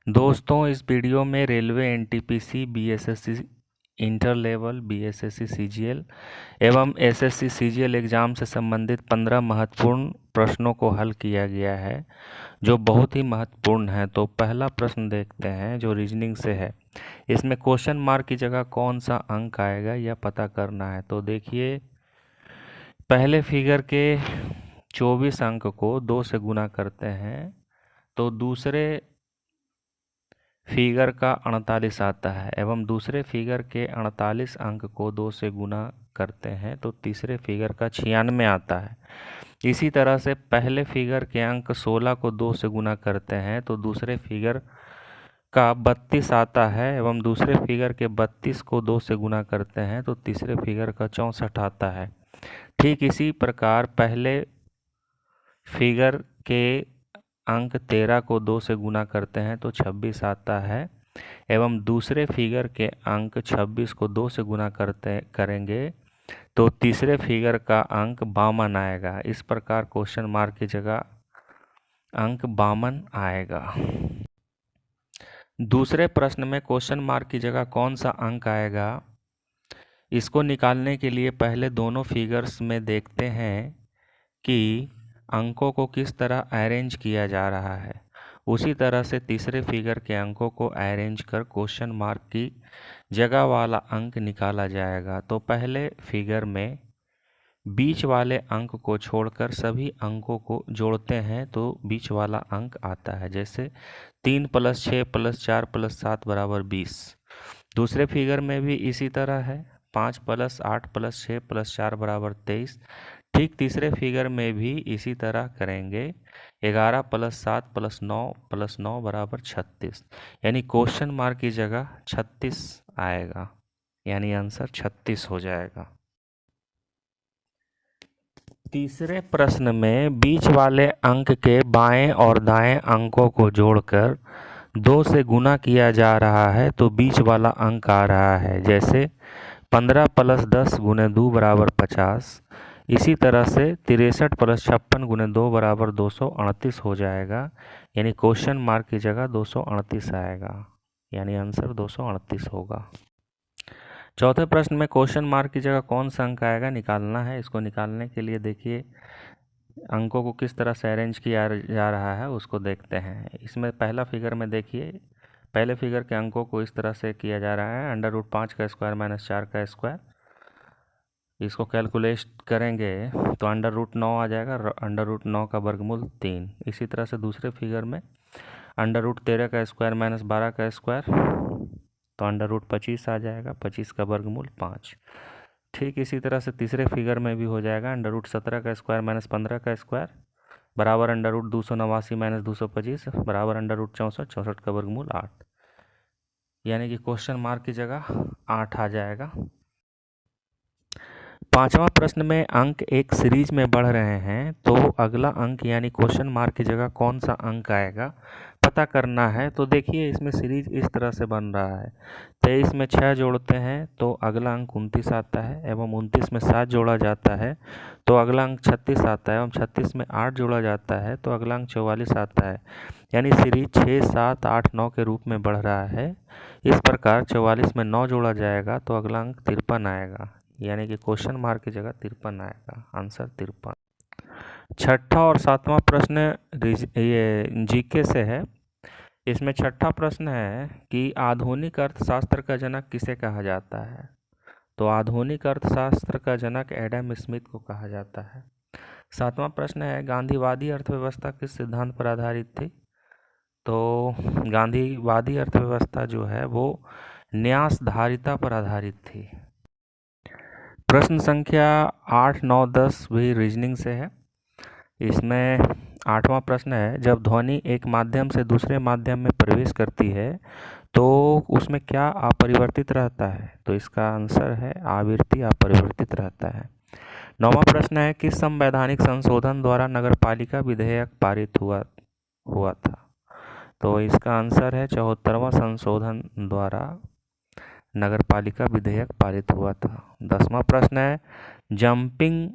दोस्तों, इस वीडियो में railway NTPC BSSC inter level BSSC CGL एवं एसएससी सीजीएल एग्ज़ाम से संबंधित 15 महत्वपूर्ण प्रश्नों को हल किया गया है जो बहुत ही महत्वपूर्ण है। तो पहला प्रश्न देखते हैं जो रीजनिंग से है। इसमें क्वेश्चन मार्क की जगह कौन सा अंक आएगा यह पता करना है। तो देखिए, पहले फिगर के 24 अंक को 2 से गुना करते हैं तो दूसरे फिगर का 48 आता है एवं दूसरे फिगर के 48 अंक को 2 से गुना करते हैं तो तीसरे फिगर का 96 आता है। इसी तरह से पहले फिगर के अंक 16 को 2 से गुना करते हैं तो दूसरे फिगर का 32 आता है एवं दूसरे फिगर के 32 को 2 से गुना करते हैं तो तीसरे फिगर का 64 आता है। ठीक इसी प्रकार पहले फिगर के अंक 13 को 2 से गुना करते हैं तो 26 आता है एवं दूसरे फिगर के अंक 26 को 2 से गुना करेंगे तो तीसरे फिगर का अंक 52 आएगा। इस प्रकार क्वेश्चन मार्क की जगह अंक 52 आएगा। दूसरे प्रश्न में क्वेश्चन मार्क की जगह कौन सा अंक आएगा, इसको निकालने के लिए पहले दोनों फिगर्स में देखते हैं कि अंकों को किस तरह अरेंज किया जा रहा है। उसी तरह से तीसरे फिगर के अंकों को अरेंज कर क्वेश्चन मार्क की जगह वाला अंक निकाला जाएगा। तो पहले फिगर में बीच वाले अंक को छोड़कर सभी अंकों को जोड़ते हैं तो बीच वाला अंक आता है, जैसे 3 + 6 + 4 + 7 = 20। दूसरे फिगर में भी इसी तरह है, 5 + 8 + 6 + 4 = 23। ठीक तीसरे फिगर में भी इसी तरह करेंगे, 11 + 7 + 9 + 9 = 36। यानी क्वेश्चन मार्क की जगह 36 आएगा, यानी आंसर 36 हो जाएगा। तीसरे प्रश्न में बीच वाले अंक के बाएं और दाएं अंकों को जोड़कर 2 से गुना किया जा रहा है तो बीच वाला अंक आ रहा है, जैसे 15 + 10 × 2 = 50। इसी तरह से 63 + 56 × 2 = 238 हो जाएगा, यानी क्वेश्चन मार्क की जगह 238 आएगा, यानी आंसर 238 होगा। चौथे प्रश्न में क्वेश्चन मार्क की जगह कौन सा अंक आएगा निकालना है। इसको निकालने के लिए देखिए अंकों को किस तरह से अरेंज किया जा रहा है उसको देखते हैं। इसमें पहला फिगर में देखिए, पहले फिगर के अंकों को इस तरह से किया जा रहा है, √5 का स्क्वायर - 4 का स्क्वायर। इसको कैलकुलेट करेंगे तो √9 आ जाएगा, √9 का वर्गमूल 3। इसी तरह से दूसरे फिगर में √13 का स्क्वायर - 12 का स्क्वायर तो √25 आ जाएगा, 25 का वर्गमूल 5। ठीक इसी तरह से तीसरे फिगर में भी हो जाएगा, √17 का स्क्वायर - 15 का स्क्वायर बराबर √289 - 225 बराबर √64, 64 का वर्गमूल 8। यानी कि क्वेश्चन मार्क की जगह 8 आ जाएगा। पांचवा प्रश्न में अंक एक सीरीज में बढ़ रहे हैं तो अगला अंक यानी क्वेश्चन मार्क की जगह कौन सा अंक आएगा पता करना है। तो देखिए इसमें सीरीज इस तरह से बन रहा है, 23 में 6 जोड़ते हैं तो अगला अंक 29 आता है एवं 29 में 7 जोड़ा जाता है तो अगला अंक 36 आता है एवं 36 में 8 जोड़ा जाता है तो अगला अंक 44 आता है। यानी सीरीज 6, 7, 8, 9 के रूप में बढ़ रहा है। इस प्रकार 44 में 9 जोड़ा जाएगा तो अगला अंक 53 आएगा, यानी कि क्वेश्चन मार्क की जगह 53 आएगा, आंसर 53। छठा और सातवां प्रश्न ये जीके से है। इसमें छठा प्रश्न है कि आधुनिक अर्थशास्त्र का जनक किसे कहा जाता है। तो आधुनिक अर्थशास्त्र का जनक एडम स्मिथ को कहा जाता है। सातवां प्रश्न है गांधीवादी अर्थव्यवस्था किस सिद्धांत पर आधारित थी। तो गांधीवादी अर्थव्यवस्था जो है वो न्यासधारिता पर आधारित थी। प्रश्न संख्या 8, 9, 10 भी रीजनिंग से है। इसमें 8वां प्रश्न है जब ध्वनि एक माध्यम से दूसरे माध्यम में प्रवेश करती है तो उसमें क्या अपरिवर्तित रहता है। तो इसका आंसर है आवृत्ति अपरिवर्तित रहता है। 9वां प्रश्न है किस संवैधानिक संशोधन द्वारा नगरपालिका विधेयक पारित हुआ था। तो इसका आंसर है 74वां संशोधन द्वारा नगरपालिका विधेयक पारित हुआ था। 10वां प्रश्न है जंपिंग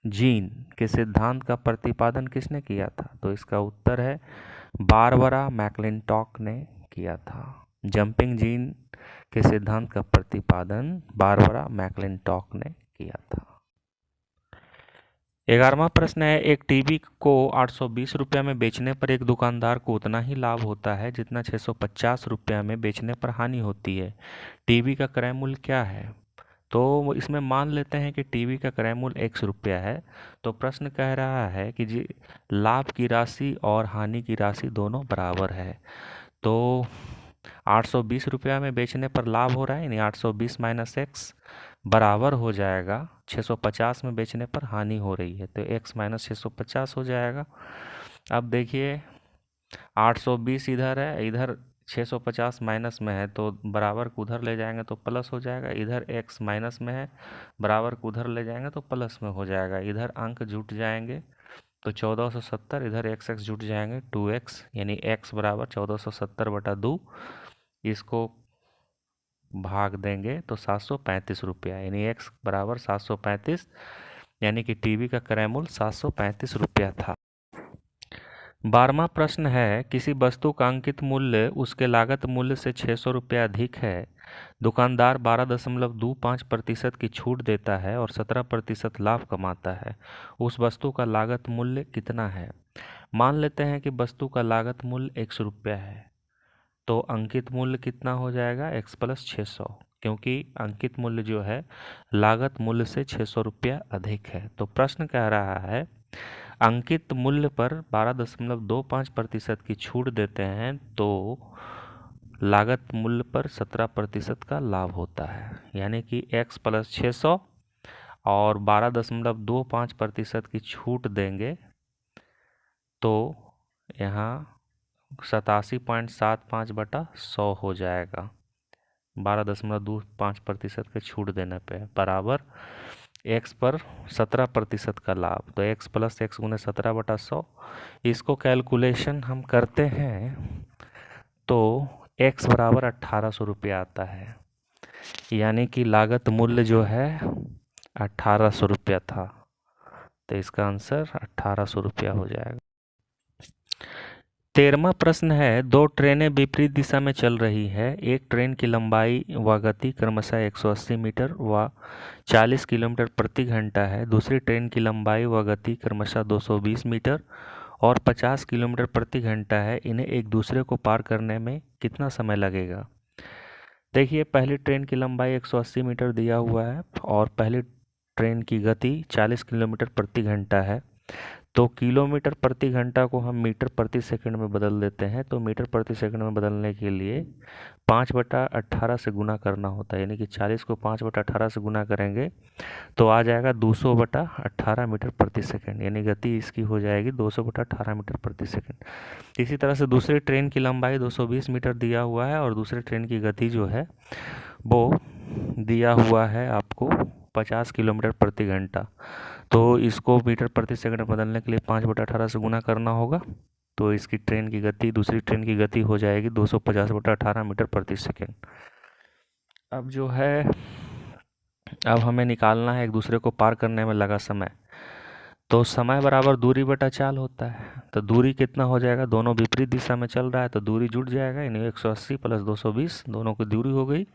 जीन के सिद्धांत का प्रतिपादन किसने किया था। तो इसका उत्तर है बारबरा मैक्लिंटॉक ने किया था। जंपिंग जीन के सिद्धांत का प्रतिपादन बारबरा मैक्लिंटॉक ने किया था। 11वां प्रश्न है, एक टीवी को 820 रुपये में बेचने पर एक दुकानदार को उतना ही लाभ होता है जितना 650 रुपये में बेचने पर हानि होती है। टीवी का क्रय मूल्य क्या है? तो इसमें मान लेते हैं कि टीवी का क्रय मूल्य 100 रुपया है। तो प्रश्न कह रहा है कि जी लाभ की राशि और हानि की राशि दोनों बराबर है। तो 820 रुपया में बेचने पर लाभ हो रहा है, यानी 820 माइनस एक्स बराबर हो जाएगा 650 में बेचने पर हानि हो रही है, तो x माइनस 650 हो जाएगा। अब देखिए 820 इधर है, इधर 650 माइनस में है, तो बराबर को उधर ले जाएंगे तो प्लस हो जाएगा। इधर x माइनस में है, बराबर को उधर ले जाएंगे तो प्लस में हो जाएगा। इधर अंक जुट जाएंगे तो 1470, इधर x x जुट जाएंगे 2x, यानी x बराबर 1470/2। इसको भाग देंगे तो 735 रुपया, यानी x बराबर 735, यानी कि टीवी का क्रय मूल्य 735 रुपया था। 12वां प्रश्न है, किसी वस्तु का अंकित मूल्य उसके लागत मूल्य से 600 रुपया अधिक है। दुकानदार 12.25% की छूट देता है और 17% लाभ कमाता है। उस वस्तु का लागत मूल्य कितना है? मान लेते हैं कि वस्तु का लागत मूल्य 100 रुपया है, तो अंकित मूल्य कितना हो जाएगा? x प्लस 600, क्योंकि अंकित मूल्य जो है लागत मूल्य से 600 रुपया अधिक है। तो प्रश्न कह रहा है अंकित मूल्य पर 12.25% की छूट देते हैं तो लागत मूल्य पर 17% का लाभ होता है, यानी कि x प्लस 600 और 12.25% की छूट देंगे तो यहाँ 87.75/100 हो जाएगा। 12.25% के छूट देने पे बराबर x पर 17% का लाभ, तो x प्लस एक्स गुने 17/100। इसको कैलकुलेशन हम करते हैं तो x बराबर 1800 रुपया आता है, यानी कि लागत मूल्य जो है 1800 रुपया था, तो इसका आंसर 1800 रुपया हो जाएगा। 13वां प्रश्न है, दो ट्रेनें विपरीत दिशा में चल रही है। एक ट्रेन की लंबाई व गति क्रमशः 180 मीटर व 40 किलोमीटर प्रति घंटा है। दूसरी ट्रेन की लंबाई व गति क्रमशः 220 मीटर और 50 किलोमीटर प्रति घंटा है। इन्हें एक दूसरे को पार करने में कितना समय लगेगा? देखिए पहली ट्रेन की लंबाई 180 मीटर दिया हुआ है और पहली ट्रेन की गति 40 किलोमीटर प्रति घंटा है। तो किलोमीटर प्रति घंटा को हम मीटर प्रति सेकंड में बदल देते हैं, तो मीटर प्रति सेकंड में बदलने के लिए 5/18 से गुना करना होता है, यानी कि 40 को 5/18 से गुना करेंगे तो आ जाएगा 200/18 मीटर प्रति सेकंड, यानी गति इसकी हो जाएगी 200/18 मीटर प्रति सेकंड। इसी तरह से दूसरी ट्रेन की लंबाई 220 मीटर दिया हुआ है और दूसरी ट्रेन की गति जो है वो दिया हुआ है आपको 50 किलोमीटर प्रति घंटा। तो इसको मीटर प्रति सेकंड में बदलने के लिए 5/18 से गुना करना होगा, तो इसकी ट्रेन की गति दूसरी ट्रेन की गति हो जाएगी 250/18 मीटर प्रति सेकंड। अब जो है अब हमें निकालना है एक दूसरे को पार करने में लगा समय, तो समय बराबर दूरी बटा चाल होता है। तो दूरी कितना हो जाएगा? दोनों विपरीत दिशा में चल रहा है तो दूरी जुट जाएगा, यानी 180 प्लस 220 दोनों की दूरी हो गई,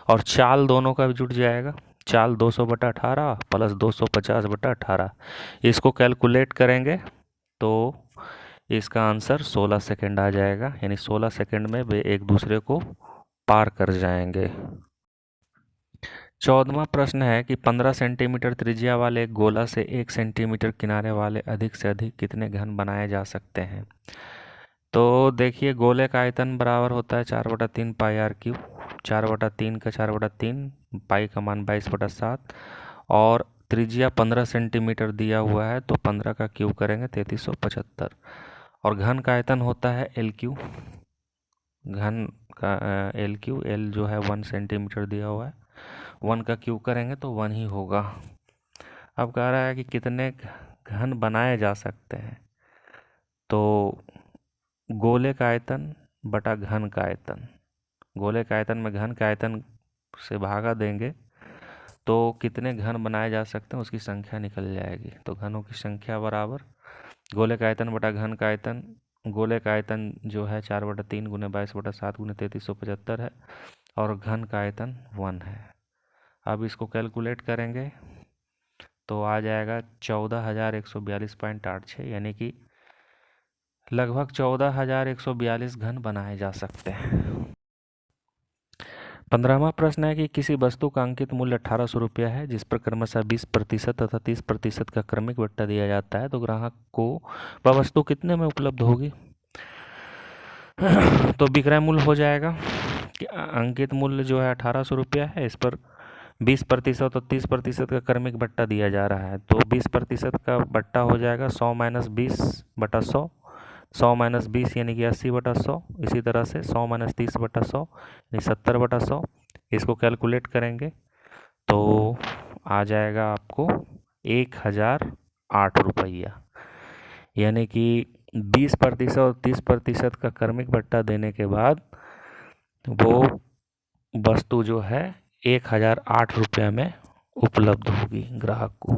और चाल दोनों का भी जुट जाएगा। चाल 200/18 प्लस 250/18, इसको कैलकुलेट करेंगे तो इसका आंसर 16 सेकंड आ जाएगा, यानी 16 सेकंड में वे एक दूसरे को पार कर जाएंगे। 14वां प्रश्न है कि 15 सेंटीमीटर त्रिज्या वाले एक गोला से 1 सेंटीमीटर किनारे वाले अधिक से अधिक कितने घन बनाए जा सकते हैं? तो देखिए गोले का आयतन बराबर होता है 4/3 पाई आर क्यूब, 4/3 का 4/3, पाई का मान 22/7, और त्रिज्या 15 सेंटीमीटर दिया हुआ है तो 15 का क्यूब करेंगे 3375, और घन का आयतन होता है एल क्यू, घन का एल क्यू, एल जो है 1 सेंटीमीटर दिया हुआ है, 1 का क्यूब करेंगे तो 1 ही होगा। अब कह रहा है कि कितने घन बनाए जा सकते हैं, तो गोले का आयतन बटा घन का आयतन, गोले का आयतन में घन का आयतन से भागा देंगे तो कितने घन बनाए जा सकते हैं उसकी संख्या निकल जाएगी। तो घनों की संख्या बराबर गोले का आयतन बटा घन का आयतन गोले का आयतन जो है 4/3 गुने 22/7 गुने 3375 है और घन का आयतन 1 है। अब इसको कैलकुलेट करेंगे तो आ जाएगा 14,142.86, यानी कि लगभग 14,142 घन बनाए जा सकते हैं। 15वां प्रश्न है कि किसी वस्तु का अंकित मूल्य 1800 रुपया है, जिस पर क्रमशः 20% तथा 30% का क्रमिक बट्टा दिया जाता है, तो ग्राहक को वह वस्तु कितने में उपलब्ध होगी। तो विक्रय मूल्य हो जाएगा कि अंकित मूल्य जो है 1800 रुपया है, इस पर 20% और 30% का क्रमिक बट्टा दिया जा रहा है, तो 20% का बट्टा हो जाएगा 100 - 20/100, 100 - 20 यानी कि 80/100, इसी तरह से 100 - 30/100 यानी 70/100। इसको कैलकुलेट करेंगे तो आ जाएगा आपको 1008 रुपया, यानी कि 20% और 30% का क्रमिक बट्टा देने के बाद वो वस्तु जो है 1008 रुपये में उपलब्ध होगी ग्राहक को।